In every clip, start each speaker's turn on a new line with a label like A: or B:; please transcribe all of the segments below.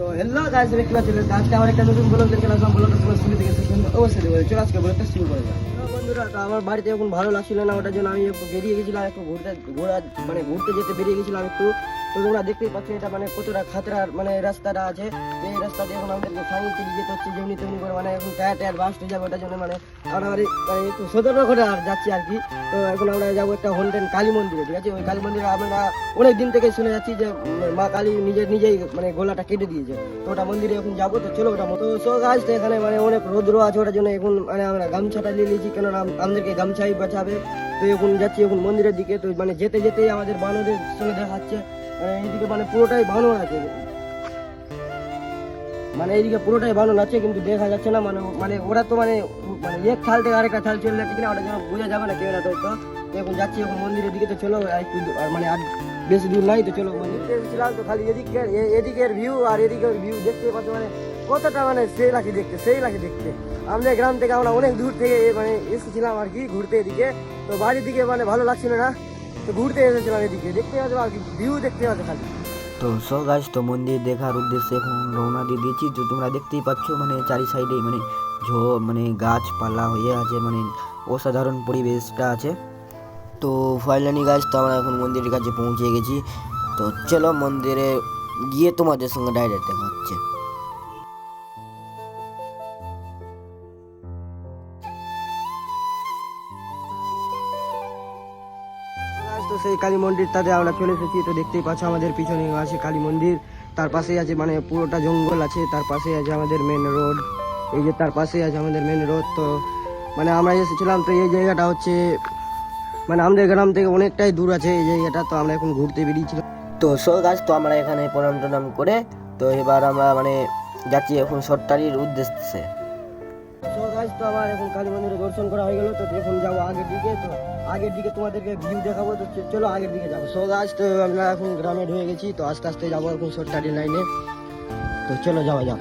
A: তো hello guys, দেখতে পাচ্ছেন আজকে আমার একটা নতুন ব্লগ দেখতে আসলাম। ব্লগটা সবাই শুরু থেকে শেষ পর্যন্ত অবশ্যই দেখবেন। চলো আজকে ব্লগটা শুরু করা যাক। বন্ধুরা, তো আমার বাড়িতে এখন ভালো লাগছিল না, ওটার জন্য আমি একটু বেরিয়ে গেছিলাম, একটু ঘুরতে যেতে বেরিয়ে গেছিলাম একটু। তো তোমরা দেখতেই পাচ্ছ এটা মানে কতটা খাতরার মানে রাস্তাটা আছে। এই রাস্তা দিয়ে এখন আমাদেরকে সাইকেল চালিয়ে যেতে হচ্ছে যেমনি তেমনি করে, মানে এখন টায়ার বাস্ট হয়ে যাবে, ওটার জন্য মানে আমরা মানে একটু সতর্ক করে আর যাচ্ছি আর কি। তো এখন আমরা যাবো একটা হন্টেন কালী মন্দিরে, ঠিক আছে? ওই কালী মন্দিরে আমরা অনেক দিন থেকে শুনে যাচ্ছি যে মা কালী নিজেই মানে গলাটা কেটে দিয়েছে। তো ওটা মন্দিরে এখন যাবো, তো চলো ওটা মতো সো গাছ। তো এখানে মানে অনেক রৌদ্র আছে, ওটার জন্য এখন মানে আমরা গামছাটা নিয়ে নিয়েছি, কেননা আমাদেরকে গামছাই বাঁচাবে। তো এখন যাচ্ছি এখন মন্দিরের দিকে। তো মানে যেতে যেতেই আমাদের বানরের সঙ্গে দেখাচ্ছে, মানে এইদিকে মানে পুরোটাই বানর আছে, মানে এইদিকে পুরোটাই বানর আছে কিন্তু দেখা যাচ্ছে না। মানে মানে ওরা তো মানে মানে এক ছাল থেকে আরেকটা ছাল চলে যাচ্ছে কিনা ওটা যেন বোঝা যাবে না কেউ না। তো এখন যাচ্ছি এখন মন্দিরের দিকে। তো চলো মানে আর বেশি দূর নাই, তো চলো মন্দিরে এসেছিলাম। তো খালি এদিকের ভিউ আর এদিকের ভিউ দেখতে পাচ্ছ, মানে কতটা মানে সেই লাগে দেখতে। আমাদের গ্রাম থেকে আমরা অনেক দূর থেকে মানে এসেছিলাম আর কি ঘুরতে এদিকে। তো বাড়ির দিকে মানে ভালো লাগছিল না, তো ঘুরতে এসেছিলাম এদিকে, দেখতে পাচ্ছ আর কি ভিউ দেখতে পাচ্ছ খালি।
B: তো সো গাইস, তো মন্দির দেখার উদ্দেশ্যে এখন রওনা দিয়ে দিয়েছি। তো তোমরা দেখতেই পাচ্ছ মানে চারি সাইডে মানে মানে গাছপালা হয়ে আছে, মানে অসাধারণ পরিবেশটা আছে। তো ফাইনালি গাইস, তো আমরা এখন মন্দিরের কাছে পৌঁছে গেছি। তো চলো মন্দিরে গিয়ে তোমাদের সঙ্গে ডাইরেক্ট দেখা হচ্ছে।
A: তো সেই কালী মন্দিরটাতে আমরা চলে এসেছি। তো দেখতেই পাচ্ছ আমাদের পিছনে আছে কালী মন্দির, তার পাশেই আছে মানে পুরোটা জঙ্গল আছে, তার পাশেই আছে আমাদের মেন রোড। এই যে তার পাশেই আছে আমাদের মেন রোড। তো মানে আমরা এসেছিলাম, তো এই জায়গাটা হচ্ছে মানে আমাদের গ্রাম থেকে অনেকটাই দূর আছে এই জায়গাটা। তো আমরা এখন ঘুরতে বেরিয়েছিলাম।
B: তো সো গাইস, তো আমরা এখানে প্রণাম টনাম করে তো এবার আমরা মানে যাচ্ছি এখন সরটারির উদ্দেশ্যে।
A: তো গাইস, তো আমার এখন কালী মন্দিরে দর্শন করা হয়ে গেল। তো এখন যাবো আগের দিকে। তো আগের দিকে তোমাদেরকে ভিউ দেখাবো, তো চলো আগের দিকে যাবো। সো গাইস, তো আমরা এখন গ্রামে ঢুকে গেছি। তো আস্তে আস্তে যাবো এখন সরটারি লাইনে। তো চলো যাওয়া যাক।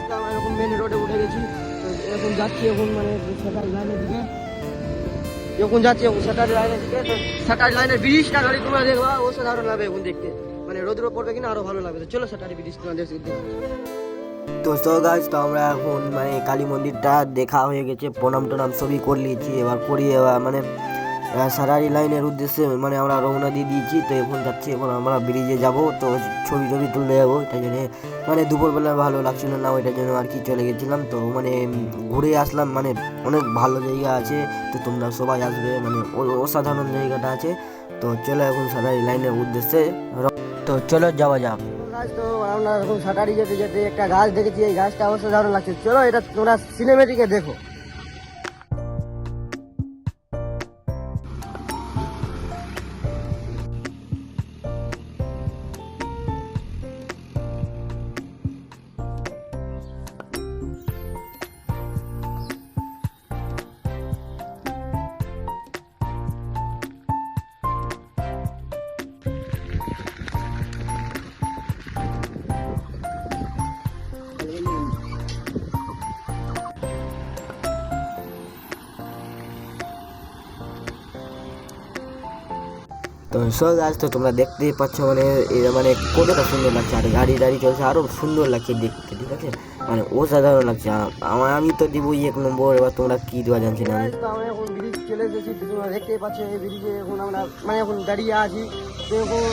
A: তো আমরা এখন মেন রোডে উঠে গেছি। তো এখন যাচ্ছি এখন মানে সরটারি লাইনের দিকে। যখন যাচ্ছি এখন সরটারি লাইনের দিকে, তো সরটারি লাইনের ব্রিজটা গাড়ি তোমরা দেখবা, অসাধারণ লাগবে এখন দেখতে। মানে রোদ্র পড়বে কিনা আরো ভালো লাগবে। তো চলো সরটারি ব্রিজ তোমাদের দেখতে।
B: তো সো গাইস, তো আমরা এখন মানে কালী মন্দিরটা দেখা হয়ে গেছে, প্রণাম টনাম সবই করে নিয়েছি। এবার মানে সারারি লাইনের উদ্দেশ্যে মানে আমরা রওনা দিয়ে দিয়েছি। তো এখন যাচ্ছি, এখন আমরা ব্রিজে যাব। তো ছবি তুলে যাবো, এটার জন্য মানে দুপুরবেলা ভালো লাগছিল না, ওইটার জন্য আর কি চলে গেছিলাম। তো মানে ঘুরে আসলাম, মানে অনেক ভালো জায়গা আছে। তো তোমরা সবাই আসবে, মানে অসাধারণ জায়গাটা আছে। তো চলো এখন সারারি লাইনের উদ্দেশ্যে, তো চলো যাওয়া যাক।
A: তো আমরা এখন সাঁতারি যেতে যেতে একটা গাছ দেখেছি, এই গাছটা অসাধারণ লাগছে। চলো এটা তোমরা সিনেমেটিকে দেখো।
B: তো সব গাছ তো তোমরা দেখতেই পাচ্ছ, মানে এটা মানে কতটা সুন্দর লাগছে, আর গাড়ি চলছে আরো সুন্দর লাগছে দেখতে, ঠিক আছে? মানে অসাধারণ লাগছে। আমি তো দিবই 1 নম্বর। এবার তোমরা কি দেওয়া জানছি না আমি।
A: তো আমরা এখন ব্রিজ চলে এসেছি, তোমরা দেখতেই পাচ্ছ এই ব্রিজে এখন আমরা মানে এখন দাঁড়িয়ে আছি। তো এখন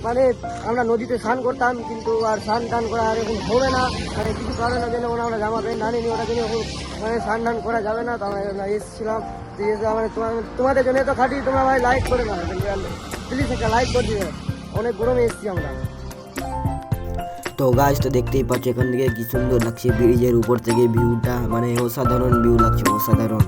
A: মানে আমরা নদীতে স্নান করতাম, কিন্তু আর স্নান টান করা আর এখন হবে না, মানে কিছু কারণের জন্য আমরা জামা প্যান্ট না নিয়ে ওটা জন্য এখন মানে স্নান টান করা যাবে না। তো আমরা এসেছিলাম, তো এসে মানে তোমাদের জন্য তো খাটি, তোমরা ভাই লাইক করে না, প্লিজ একটা লাইক করে দিবে। অনেক গরমে এসেছি আমরা।
B: তো গাছ তো দেখতেই পাচ্ছ এখান থেকে কি সুন্দর লাগছে, ব্রিজের উপর থেকে ভিউটা, মানে অসাধারণ ভিউ লাগছে, অসাধারণ।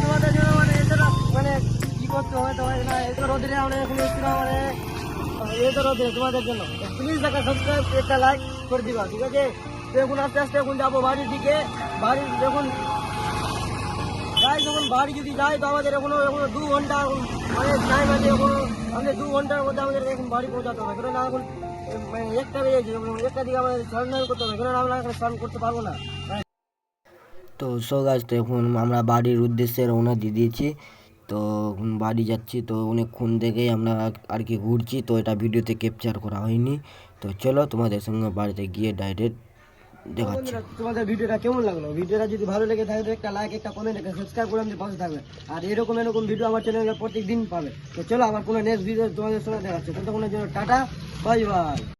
A: তোমাদের জন্য মানে এতটা মানে কি করতে হয় তোমার না, এত রোদে আমরা এখন এসেছিলাম, মানে এত রোদে তোমাদের জন্য প্লিজ একটা সাবস্ক্রাইব একটা লাইক করে দিবা, ঠিক আছে? তো এখন আস্তে আস্তে এখন যাবো বাড়ির দিকে। বাড়ির যখন যাই, যখন বাড়ি যদি যাই তো আমাদের এখনো 2 ঘন্টা অনেক টাইম আছে, এখন আমাদের 2 ঘন্টার মধ্যে আমাদের এখন বাড়ি পৌঁছাতে হবে, কেননা এখন মানে 1টা বেজেছে, 1টা দিকে আমাদের স্নান করতে হবে, কেননা আমরা এখন স্নান করতে পারবো না।
B: তো সো গাছ, তো এখন আমরা বাড়ির উদ্দেশ্যে রওনা দিয়ে দিয়েছি। তো এখন বাড়ি যাচ্ছি, তো অনেকক্ষণ থেকেই আমরা আর কি ঘুরছি, তো এটা ভিডিওতে ক্যাপচার করা হয়নি। তো চলো তোমাদের সঙ্গে বাড়িতে গিয়ে ডাইরেক্ট দেখাচ্ছি।
A: বন্ধুরা, তোমাদের ভিডিওটা কেমন লাগলো? ভিডিওটা যদি ভালো লেগে থাকে তো একটা লাইক, একটা কমেন্ট, একটা সাবস্ক্রাইব করে আমাদের পাশে থাকবে। আর এরকম ভিডিও আমার চ্যানেলে প্রত্যেক দিন পাবে। তো চলো, আমার কোনো নেক্সট ভিডিও তোমাদের সঙ্গে দেখাচ্ছে। ততক্ষণের জন্য টাটা, বাই বাই।